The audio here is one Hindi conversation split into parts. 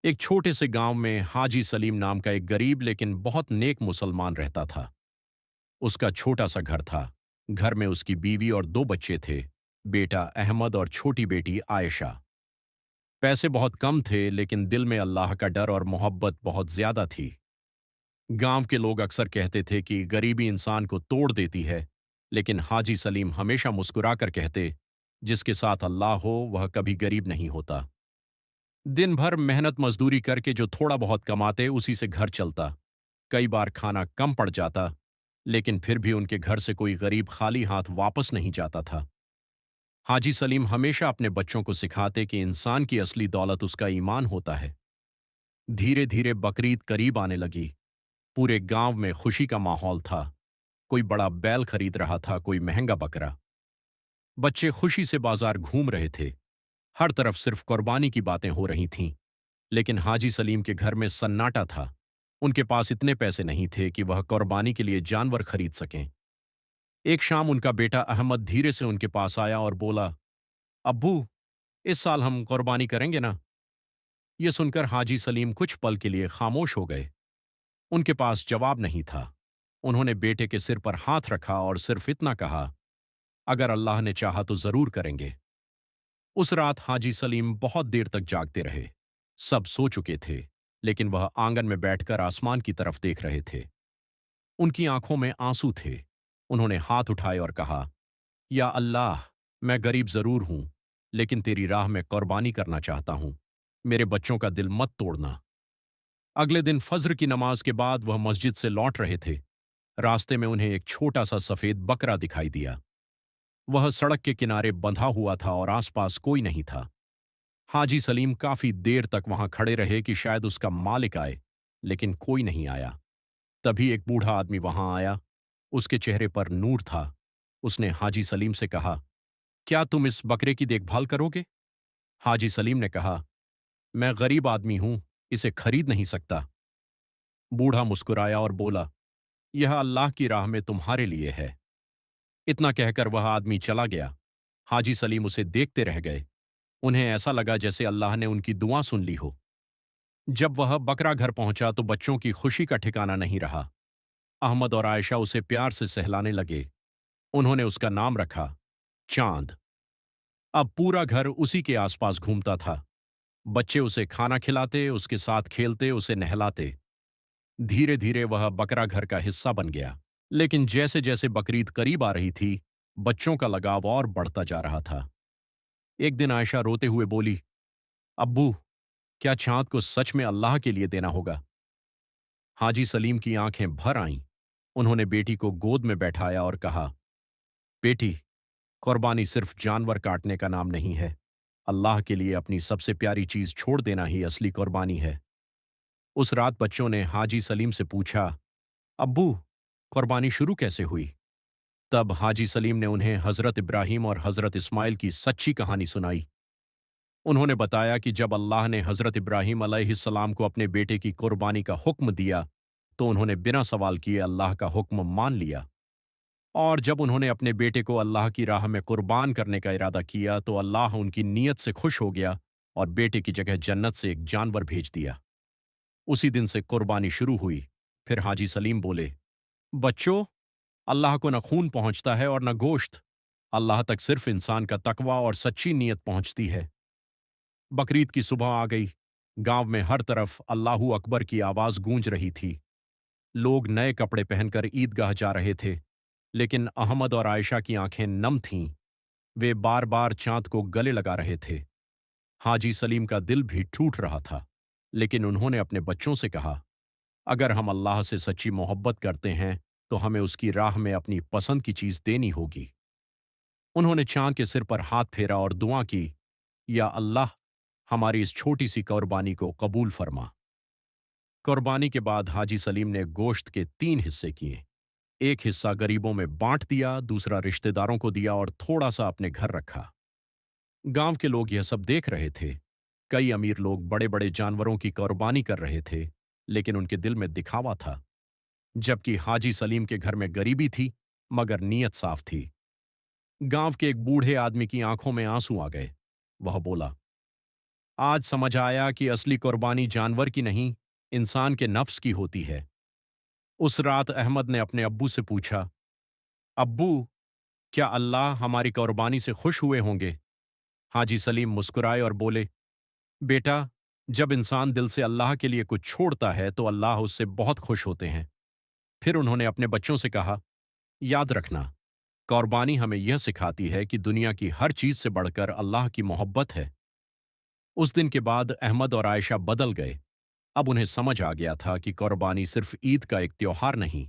एक छोटे से गांव में हाजी सलीम नाम का एक गरीब लेकिन बहुत नेक मुसलमान रहता था। उसका छोटा सा घर था। घर में उसकी बीवी और दो बच्चे थे, बेटा अहमद और छोटी बेटी आयशा। पैसे बहुत कम थे लेकिन दिल में अल्लाह का डर और मोहब्बत बहुत ज्यादा थी। गांव के लोग अक्सर कहते थे कि गरीबी इंसान को तोड़ देती है, लेकिन हाजी सलीम हमेशा मुस्कुराकर कहते, जिसके साथ अल्लाह हो वह कभी गरीब नहीं होता। दिन भर मेहनत मजदूरी करके जो थोड़ा बहुत कमाते उसी से घर चलता। कई बार खाना कम पड़ जाता, लेकिन फिर भी उनके घर से कोई गरीब खाली हाथ वापस नहीं जाता था। हाजी सलीम हमेशा अपने बच्चों को सिखाते कि इंसान की असली दौलत उसका ईमान होता है। धीरे धीरे बकरीद करीब आने लगी। पूरे गांव में खुशी का माहौल था। कोई बड़ा बैल खरीद रहा था, कोई महंगा बकरा। बच्चे खुशी से बाजार घूम रहे थे। हर तरफ सिर्फ कुर्बानी की बातें हो रही थीं। लेकिन हाजी सलीम के घर में सन्नाटा था। उनके पास इतने पैसे नहीं थे कि वह कुर्बानी के लिए जानवर खरीद सकें। एक शाम उनका बेटा अहमद धीरे से उनके पास आया और बोला, अब्बू, इस साल हम कुर्बानी करेंगे ना? यह सुनकर हाजी सलीम कुछ पल के लिए खामोश हो गए। उनके पास जवाब नहीं था। उन्होंने बेटे के सिर पर हाथ रखा और सिर्फ इतना कहा, अगर अल्लाह ने चाहा तो जरूर करेंगे। उस रात हाजी सलीम बहुत देर तक जागते रहे। सब सो चुके थे, लेकिन वह आंगन में बैठकर आसमान की तरफ देख रहे थे। उनकी आंखों में आंसू थे। उन्होंने हाथ उठाए और कहा, या अल्लाह, मैं गरीब जरूर हूं, लेकिन तेरी राह में कुर्बानी करना चाहता हूं। मेरे बच्चों का दिल मत तोड़ना। अगले दिन फज्र की नमाज के बाद वह मस्जिद से लौट रहे थे। रास्ते में उन्हें एक छोटा सा सफेद बकरा दिखाई दिया। वह सड़क के किनारे बंधा हुआ था और आसपास कोई नहीं था। हाजी सलीम काफी देर तक वहां खड़े रहे कि शायद उसका मालिक आए, लेकिन कोई नहीं आया। तभी एक बूढ़ा आदमी वहां आया। उसके चेहरे पर नूर था। उसने हाजी सलीम से कहा, क्या तुम इस बकरे की देखभाल करोगे? हाजी सलीम ने कहा, मैं गरीब आदमी हूं, इसे खरीद नहीं सकता। बूढ़ा मुस्कुराया और बोला, यह अल्लाह की राह में तुम्हारे लिए है। इतना कहकर वह आदमी चला गया। हाजी सलीम उसे देखते रह गए। उन्हें ऐसा लगा जैसे अल्लाह ने उनकी दुआ सुन ली हो। जब वह बकरा घर पहुंचा तो बच्चों की खुशी का ठिकाना नहीं रहा। अहमद और आयशा उसे प्यार से सहलाने लगे। उन्होंने उसका नाम रखा चांद। अब पूरा घर उसी के आसपास घूमता था। बच्चे उसे खाना खिलाते, उसके साथ खेलते, उसे नहलाते। धीरे धीरे वह बकरा घर का हिस्सा बन गया। लेकिन जैसे जैसे बकरीद करीब आ रही थी, बच्चों का लगाव और बढ़ता जा रहा था। एक दिन आयशा रोते हुए बोली, अब्बू, क्या चांद को सच में अल्लाह के लिए देना होगा? हाजी सलीम की आंखें भर आईं। उन्होंने बेटी को गोद में बैठाया और कहा, बेटी, कुर्बानी सिर्फ जानवर काटने का नाम नहीं है। अल्लाह के लिए अपनी सबसे प्यारी चीज छोड़ देना ही असली कुर्बानी है। उस रात बच्चों ने हाजी सलीम से पूछा, अब्बू, कुर्बानी शुरू कैसे हुई? तब हाजी सलीम ने उन्हें हजरत इब्राहिम और हजरत इस्माइल की सच्ची कहानी सुनाई। उन्होंने बताया कि जब अल्लाह ने हजरत इब्राहिम अलैहिस्सलाम को अपने बेटे की कुर्बानी का हुक्म दिया, तो उन्होंने बिना सवाल किए अल्लाह का हुक्म मान लिया। और जब उन्होंने अपने बेटे को अल्लाह की राह में कुर्बान करने का इरादा किया तो अल्लाह उनकी नीयत से खुश हो गया और बेटे की जगह जन्नत से एक जानवर भेज दिया। उसी दिन से कुर्बानी शुरू हुई। फिर हाजी सलीम बोले, बच्चों, अल्लाह को न खून पहुंचता है और न गोश्त। अल्लाह तक सिर्फ इंसान का तकवा और सच्ची नीयत पहुंचती है। बकरीद की सुबह आ गई। गांव में हर तरफ अल्लाहू अकबर की आवाज गूंज रही थी। लोग नए कपड़े पहनकर ईदगाह जा रहे थे, लेकिन अहमद और आयशा की आंखें नम थीं। वे बार बार चांद को गले लगा रहे थे। हाजी सलीम का दिल भी टूट रहा था, लेकिन उन्होंने अपने बच्चों से कहा, अगर हम अल्लाह से सच्ची मोहब्बत करते हैं तो हमें उसकी राह में अपनी पसंद की चीज देनी होगी। उन्होंने चांद के सिर पर हाथ फेरा और दुआ की, या अल्लाह, हमारी इस छोटी सी कुर्बानी को कबूल फरमा। कुर्बानी के बाद हाजी सलीम ने गोश्त के 3 हिस्से किए। एक हिस्सा गरीबों में बांट दिया, दूसरा रिश्तेदारों को दिया और थोड़ा सा अपने घर रखा। गांव के लोग यह सब देख रहे थे। कई अमीर लोग बड़े बड़े जानवरों की कुर्बानी कर रहे थे, लेकिन उनके दिल में दिखावा था। जबकि हाजी सलीम के घर में गरीबी थी, मगर नीयत साफ थी। गांव के एक बूढ़े आदमी की आंखों में आंसू आ गए। वह बोला, आज समझ आया कि असली कुर्बानी जानवर की नहीं, इंसान के नफ्स की होती है। उस रात अहमद ने अपने अब्बू से पूछा, अब्बू, क्या अल्लाह हमारी कुर्बानी से खुश हुए होंगे? हाजी सलीम मुस्कुराए और बोले, बेटा, जब इंसान दिल से अल्लाह के लिए कुछ छोड़ता है तो अल्लाह उससे बहुत खुश होते हैं। फिर उन्होंने अपने बच्चों से कहा, याद रखना, कुर्बानी हमें यह सिखाती है कि दुनिया की हर चीज से बढ़कर अल्लाह की मोहब्बत है। उस दिन के बाद अहमद और आयशा बदल गए। अब उन्हें समझ आ गया था कि कुर्बानी सिर्फ ईद का एक त्योहार नहीं,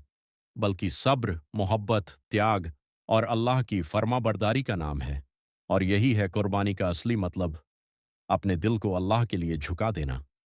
बल्कि सब्र, मोहब्बत, त्याग और अल्लाह की फर्माबरदारी का नाम है। और यही है कुर्बानी का असली मतलब, अपने दिल को अल्लाह के लिए झुका देना।